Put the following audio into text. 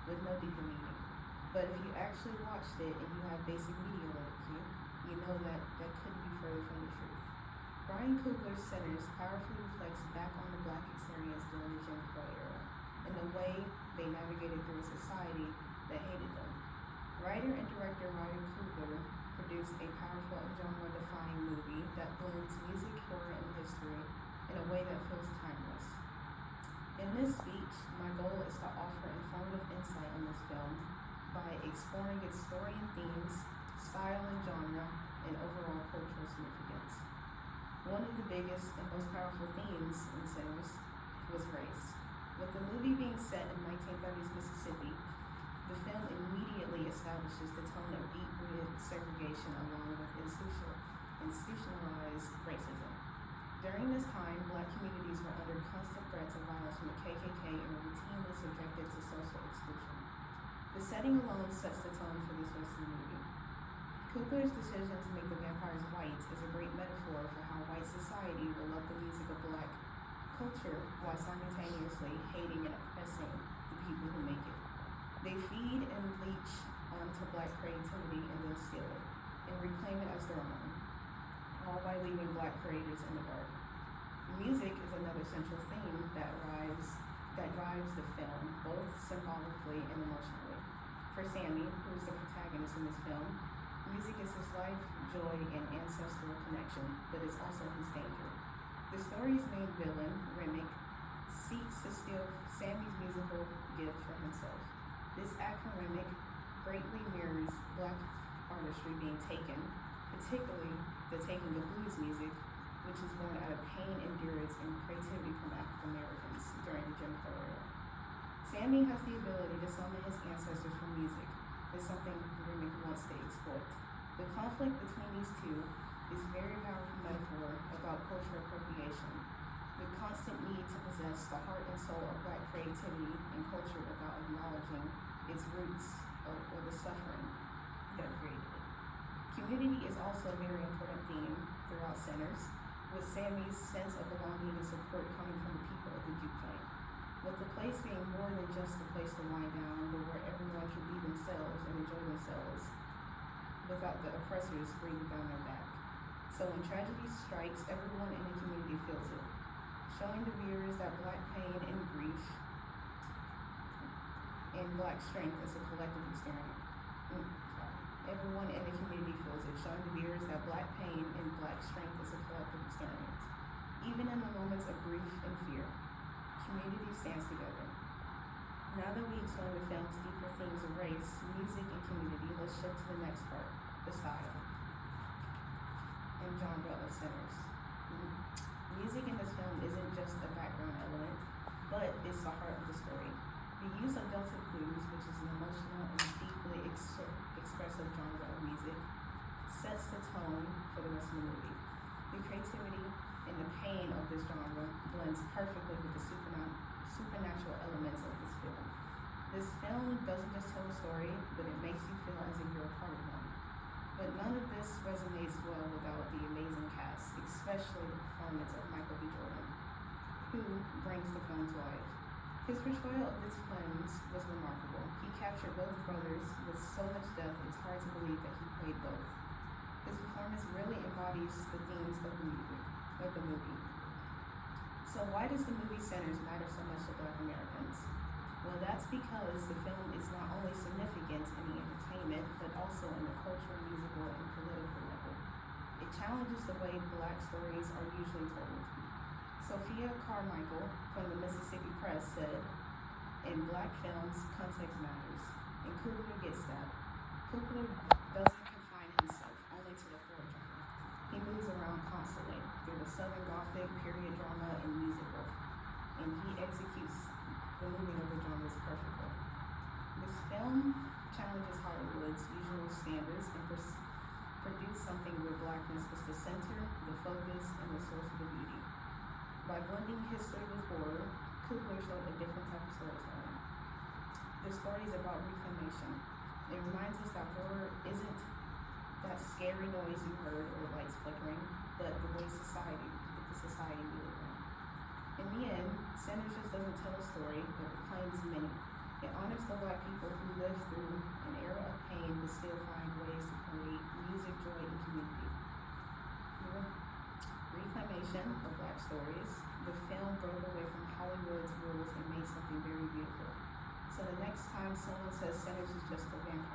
with no deeper meaning. But if you actually watched it and you have basic media literacy, you know that that couldn't be further from the truth. Ryan Coogler's Sinners powerfully reflects back on the black experience during the Jim Crow era and the way they navigated through a society that hated them. Writer and director Ryan Coogler produced a powerful and genre-defying movie that blends music, horror, and history in a way that feels timeless. In this speech, my goal is to offer informative insight on this film by exploring its story and themes, style and genre, and overall cultural significance. One of the biggest and most powerful themes in Sinners was race. With the movie being set in 1930s Mississippi, the film immediately establishes the tone of deep-rooted segregation along with institutionalized racism. During this time, black communities were under constant threats of violence from the KKK and were routinely subjected to social exclusion. The setting alone sets the tone for this rest of the movie. Coogler's decision to make the vampires white is a great metaphor for how white society will love the music of black culture while simultaneously hating and oppressing the people who make it. They feed and leech onto black creativity and then steal it and reclaim it as their own, all while leaving black creators in the dark. Music is another central theme that drives the film, both symbolically and emotionally. For Sammy, who is the protagonist in this film, music is his life, joy, and ancestral connection, but it's also his danger. The story's main villain, Remick, seeks to steal Sammy's musical gift for himself. This act from Remick greatly mirrors black artistry being taken, particularly the taking of blues music, which is born out of pain, endurance, and creativity from African Americans during the Jim Crow era. Sammy has the ability to summon his ancestors from music. It's something Remick wants to exploit. The conflict between these two is a very powerful metaphor about cultural appropriation, the constant need to possess the heart and soul of black creativity and culture without acknowledging its roots or the suffering that created it. Community is also a very important theme throughout Sinners, with Sammy's sense of belonging and support coming from the people of the juke joint. With the place being more than just a place to wind down, but where everyone can be themselves and enjoy themselves without the oppressors breathing down their back. So when tragedy strikes, everyone in the community feels it, showing the viewers that black pain and grief and black strength is a collective experience. Everyone in the community feels it, showing the viewers that black pain and black strength is a collective experience. Even in the moments of grief and fear, community stands together. Now that we explained the film's deeper themes of race, music, and community, let's shift to the next part, the style and genre of Sinners. Music in this film isn't just a background element, but it's the heart of the story. The use of Delta blues, which is an emotional and deeply expressive genre of music, sets the tone for the rest of the movie. The creativity and the pain of this genre blends perfectly with the supernatural elements of this film. This film doesn't just tell a story, but it makes you feel as if you're a part of one. But none of this resonates well without the amazing cast, especially the performance of Michael B. Jordan, who brings the film to life. His portrayal of the twins was remarkable. He captured both brothers with so much depth it's hard to believe that he played both. His performance really embodies the themes of the movie. So why does the movie Sinners matter so much to Black Americans? Well, that's because the film is not only significant in the entertainment, but also in the cultural, musical, and political level. It challenges the way Black stories are usually told. Sophia Carmichael from the Mississippi Press said, "In Black films, context matters, and Coogler gets that. Coogler doesn't confine himself only to the horror genre. He moves around constantly through the Southern Gothic, period drama, and musical, and he executes the moving of the genres perfectly. This film challenges Hollywood's usual standards and produce something where Blackness is the center, the focus, and the source of the beauty. By blending history with horror, Coogler showed a different type of storytelling. The story is about reclamation. It reminds us that horror isn't that scary noise you heard or lights flickering, but the way the society we live in. In the end, Sinners just doesn't tell a story, but reclaims meaning. It honors the Black people who lived through an era of pain but still find ways to create music, joy, and community. Reclamation of Black stories. The film broke away from Hollywood's rules and made something very beautiful. So the next time someone says Sinners is just a vampire